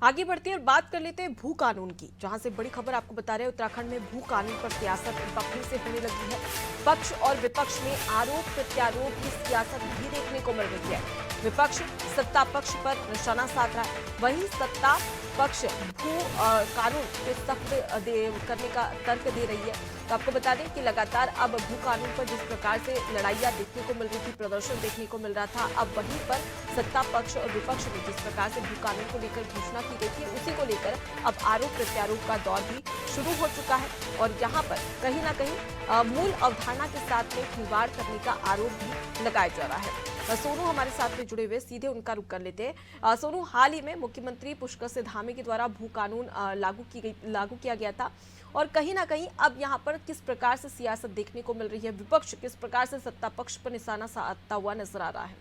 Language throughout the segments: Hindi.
आगे बढ़ते हैं और बात कर लेते हैं भू कानून की, जहां से बड़ी खबर आपको बता रहे हैं। उत्तराखंड में भू कानून पर सियासत पकड़ी से होने लगी है। पक्ष और विपक्ष में आरोप प्रत्यारोप की सियासत भी देखने को मिल रही है। विपक्ष सत्ता पक्ष पर निशाना साध रहा है, वहीं सत्ता पक्ष भू कानून को सख्त करने का तर्क दे रही है। तो आपको बता दें कि लगातार अब भू कानून पर जिस प्रकार से लड़ाइयां देखने को मिल रही थी, प्रदर्शन देखने को मिल रहा था, अब वहीं पर सत्ता पक्ष और विपक्ष में जिस प्रकार से भू कानून को लेकर घोषणा की गई थी, उसी को लेकर अब आरोप प्रत्यारोप का दौर भी शुरू हो चुका है। और यहाँ पर कहीं ना कहीं मूल अवधारणा के साथ में खिलवाड़ करने का आरोप भी लगाया जा रहा है। सोनू हमारे साथ में जुड़े हुए, सीधे उनका रुख कर लेते हैं। सोनू, हाल ही में मुख्यमंत्री पुष्कर सिंह धामी के द्वारा भू कानून लागू किया गया था, और कहीं ना कहीं अब यहाँ पर किस प्रकार से सियासत देखने को मिल रही है, विपक्ष किस प्रकार से सत्ता पक्ष पर निशाना साधता हुआ नजर आ रहा है।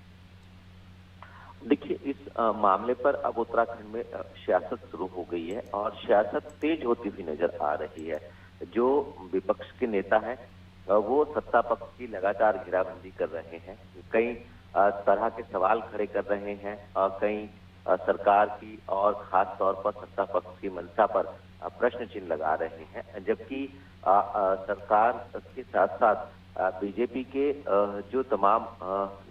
देखिए, इस मामले पर अब उत्तराखंड में सियासत शुरू हो गई है और सियासत तेज होती हुई नजर आ रही है। जो विपक्ष के नेता हैं वो सत्ता पक्ष की लगातार घेराबंदी कर रहे हैं, कई तरह के सवाल खड़े कर रहे हैं, कई सरकार की और खास तौर पर सत्ता पक्ष की मंशा पर प्रश्न चिन्ह लगा रहे हैं। जबकि सरकार के साथ साथ बीजेपी के जो तमाम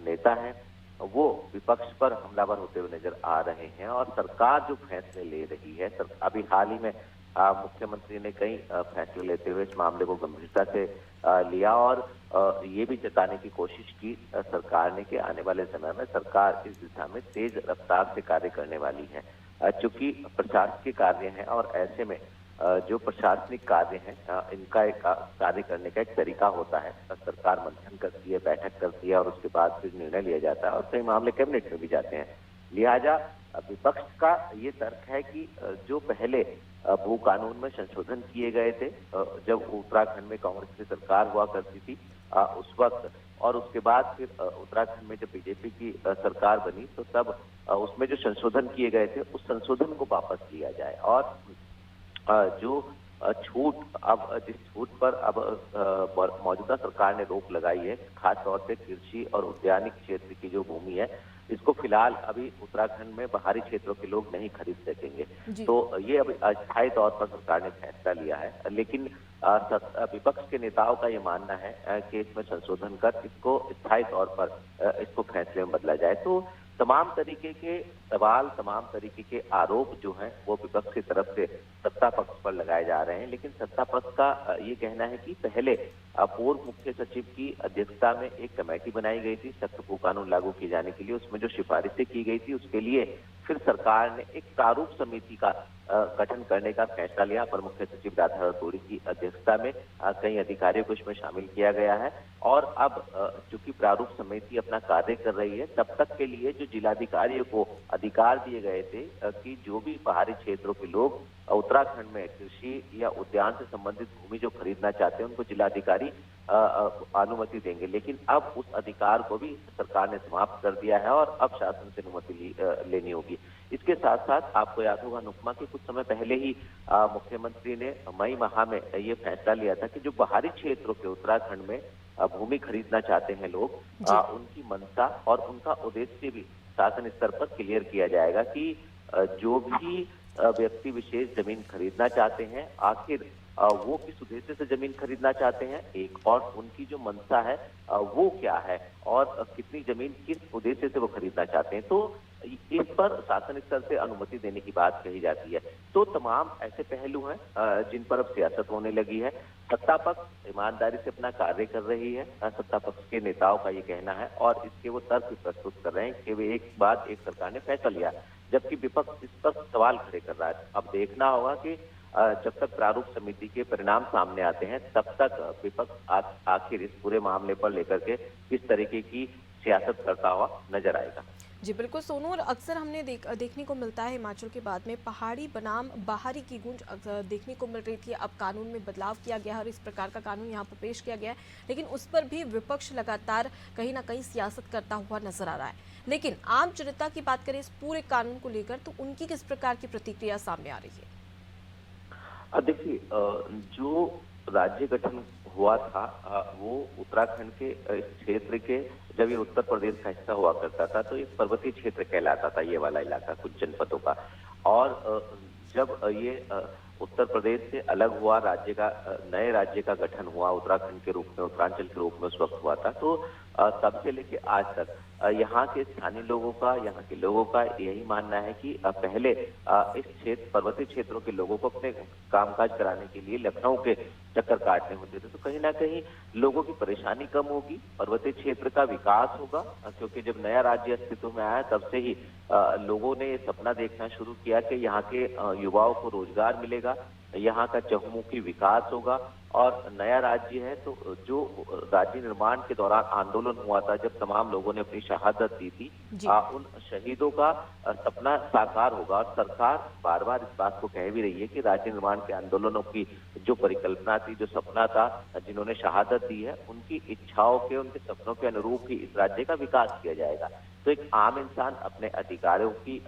नेता हैं वो विपक्ष पर हमलावर होते हुए नजर आ रहे हैं। और सरकार जो फैसले ले रही है, अभी हाल ही में मुख्यमंत्री ने कई फैसले लेते हुए इस मामले को गंभीरता से लिया और ये भी जताने की कोशिश की सरकार ने कि आने वाले समय में सरकार इस दिशा में तेज रफ्तार से कार्य करने वाली है। चूंकि प्रशासकीय कार्य है और ऐसे में जो प्रशासनिक कार्य हैं इनका एक कार्य करने का एक तरीका होता है। सरकार मंथन करती है, बैठक करती है और उसके बाद फिर निर्णय लिया जाता है और कई मामले कैबिनेट में भी जाते हैं। लिहाजा विपक्ष का ये तर्क है कि जो पहले भू कानून में संशोधन किए गए थे जब उत्तराखंड में कांग्रेस की सरकार हुआ करती थी उस वक्त, और उसके बाद फिर उत्तराखंड में जब बीजेपी की सरकार बनी तो तब उसमें जो संशोधन किए गए थे उस संशोधन को वापस लिया जाए और जो छूट, अब जिस छूट पर अब मौजूदा सरकार ने रोक लगाई है, खास तौर पे कृषि और उद्यानिक क्षेत्र की जो भूमि है, इसको फिलहाल अभी उत्तराखंड में बाहरी क्षेत्रों के लोग नहीं खरीद सकेंगे। तो ये अभी अस्थायी तौर पर सरकार ने फैसला लिया है, लेकिन विपक्ष के नेताओं का ये मानना है कि इसमें संशोधन कर इसको स्थायी तौर पर इसको फैसले में बदला जाए। तो तमाम तरीके के सवाल, तमाम तरीके के आरोप जो हैं वो विपक्ष की तरफ से सत्ता पक्ष पर लगाए जा रहे हैं। लेकिन सत्ता पक्ष का ये कहना है कि पहले पूर्व मुख्य सचिव की अध्यक्षता में एक कमेटी बनाई गई थी सख्त भू कानून लागू किए जाने के लिए, उसमें जो सिफारिशें की गई थी उसके लिए फिर सरकार ने एक प्रारूप समिति का गठन करने का फैसला लिया। अपर मुख्य सचिव राधा रतूड़ी की अध्यक्षता में कई अधिकारियों को इसमें शामिल किया गया है और अब चूंकि प्रारूप समिति अपना कार्य कर रही है, तब तक के लिए जो जिलाधिकारियों को अधिकार दिए गए थे कि जो भी बाहरी क्षेत्रों के लोग उत्तराखंड में कृषि या उद्यान से संबंधित भूमि जो खरीदना चाहते हैं उनको जिलाधिकारी अनुमति देंगे, लेकिन अब उस अधिकार को भी सरकार ने समाप्त कर दिया है और अब शासन से अनुमति लेनी होगी। इसके साथ साथ आपको याद होगा नुकमा के कुछ समय पहले ही मुख्यमंत्री ने मई माह में ये फैसला लिया था कि जो बाहरी क्षेत्रों के उत्तराखंड में भूमि खरीदना चाहते हैं लोग, उनकी मंशा और उनका उद्देश्य भी शासन स्तर पर क्लियर किया जाएगा कि जो भी व्यक्ति विशेष जमीन खरीदना चाहते हैं, आखिर वो किस उद्देश्य से जमीन खरीदना चाहते हैं, एक और उनकी जो मंशा है वो क्या है और कितनी जमीन किस उद्देश्य से वो खरीदना चाहते हैं। तो इस पर शासन स्तर से अनुमति देने की बात कही जाती है। तो तमाम ऐसे पहलू हैं जिन पर अब सियासत होने लगी है। सत्ता पक्ष ईमानदारी से अपना कार्य कर रही है, सत्ता पक्ष के नेताओं का ये कहना है और इसके वो तर्क प्रस्तुत कर रहे हैं कि वे एक बाद एक सरकार ने फैसला लिया, जबकि विपक्ष इस पर सवाल खड़े कर रहा है। अब देखना होगा कि जब तक प्रारूप समिति के परिणाम सामने आते हैं तब तक विपक्ष आखिर इस पूरे मामले पर लेकर के किस तरीके की सियासत करता हुआ नजर आएगा। जी बिल्कुल सोनू, और अक्सर हमने देखने को मिलता है हिमाचल के बाद में पहाड़ी बनाम बाहरी की गूंज देखने को मिल रही थी। अब कानून में बदलाव किया गया है और इस प्रकार का कानून यहाँ पर पेश किया गया है, लेकिन उस पर भी विपक्ष लगातार कहीं ना कहीं सियासत करता हुआ नजर आ रहा है। लेकिन आम जनता की बात करें इस पूरे कानून को लेकर तो उनकी किस प्रकार की प्रतिक्रिया सामने आ रही है? देखिए, जो राज्य गठन हुआ था वो उत्तराखंड के इस क्षेत्र के, जब ये उत्तर प्रदेश का हिस्सा हुआ करता था तो एक पर्वतीय क्षेत्र कहलाता था ये वाला इलाका कुछ जनपदों का। और जब ये उत्तर प्रदेश से अलग हुआ, राज्य का नए राज्य का गठन हुआ उत्तराखंड के रूप में, उत्तरांचल के रूप में उस वक्त हुआ था, तो तब से लेके आज तक यहाँ के स्थानीय लोगों का, यहाँ के लोगों का यही मानना है कि पहले इस क्षेत्र, पर्वतीय क्षेत्रों के लोगों को अपने कामकाज कराने के लिए लखनऊ के चक्कर काटने होते थे, तो कहीं ना कहीं लोगों की परेशानी कम होगी, पर्वतीय क्षेत्र का विकास होगा, क्योंकि जब नया राज्य अस्तित्व में आया तब से ही लोगों ने ये सपना देखना शुरू किया कि यहाँ के युवाओं को रोजगार मिलेगा, यहाँ का चहुमुखी विकास होगा। और नया राज्य है तो जो राज्य निर्माण के दौरान आंदोलन हुआ था, जब तमाम लोगों ने अपनी शहादत दी थी, उन शहीदों का सपना साकार होगा। और सरकार बार बार इस बात को कह भी रही है कि राज्य निर्माण के आंदोलनों की जो परिकल्पना थी, जो सपना था, जिन्होंने शहादत दी है, उनकी इच्छाओं के, उनके सपनों के अनुरूप ही इस राज्य का विकास किया जाएगा। तो एक आम इंसान अपने अधिकारों की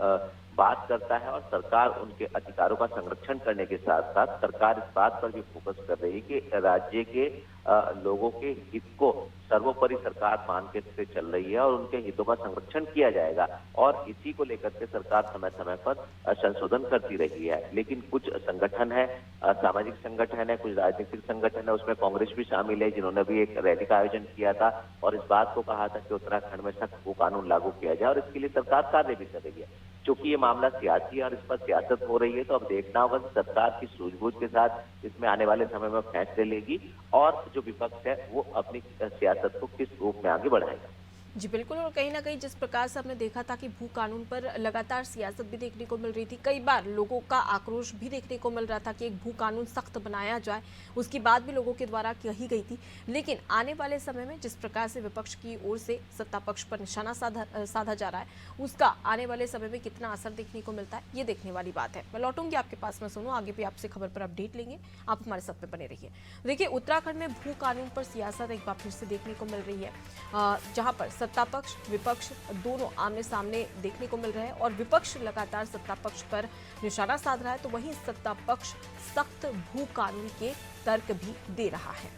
बात करता है और सरकार उनके अधिकारों का संरक्षण करने के साथ साथ सरकार इस बात पर भी फोकस कर रही है कि राज्य के लोगों के हित को सर्वोपरि सरकार मान के चल रही है और उनके हितों का संरक्षण किया जाएगा। और इसी को लेकर के सरकार समय समय पर संशोधन करती रही है। लेकिन कुछ संगठन है, सामाजिक संगठन है, कुछ राजनीतिक संगठन है, उसमें कांग्रेस भी शामिल है, जिन्होंने भी एक रैली का आयोजन किया था और इस बात को कहा था कि उत्तराखंड में सख्त भू कानून लागू किया जाए और इसके लिए सरकार कार्य भी कर रही है। क्योंकि ये मामला सियासी है और इस पर सियासत हो रही है, तो अब देखना होगा कि सरकार की सूझबूझ के साथ इसमें आने वाले समय में फैसले लेगी और जो विपक्ष है वो अपनी सियासत को किस रूप में आगे बढ़ाएगा। जी बिल्कुल। और कहीं ना कहीं जिस प्रकार से हमने देखा था कि भू कानून पर लगातार सियासत भी देखने को मिल रही थी, कई बार लोगों का आक्रोश भी देखने को मिल रहा था कि एक भू कानून सख्त बनाया जाए, उसकी बात भी लोगों के द्वारा कही गई थी। लेकिन आने वाले समय में जिस प्रकार से विपक्ष की ओर से सत्ता पक्ष पर निशाना साधा जा रहा है, उसका आने वाले समय में कितना असर देखने को मिलता है, ये देखने वाली बात है। मैं लौटूंगी आपके पास में, सुनो आगे भी आपसे खबर पर अपडेट लेंगे, आप हमारे साथ में बने रहिए। देखिए, उत्तराखंड में भू कानून पर सियासत एक बार फिर से देखने को मिल रही है, जहां पर सत्ता पक्ष विपक्ष दोनों आमने सामने देखने को मिल रहे हैं और विपक्ष लगातार सत्ता पक्ष पर निशाना साध रहा है, तो वहीं सत्ता पक्ष सख्त भू कानून के तर्क भी दे रहा है।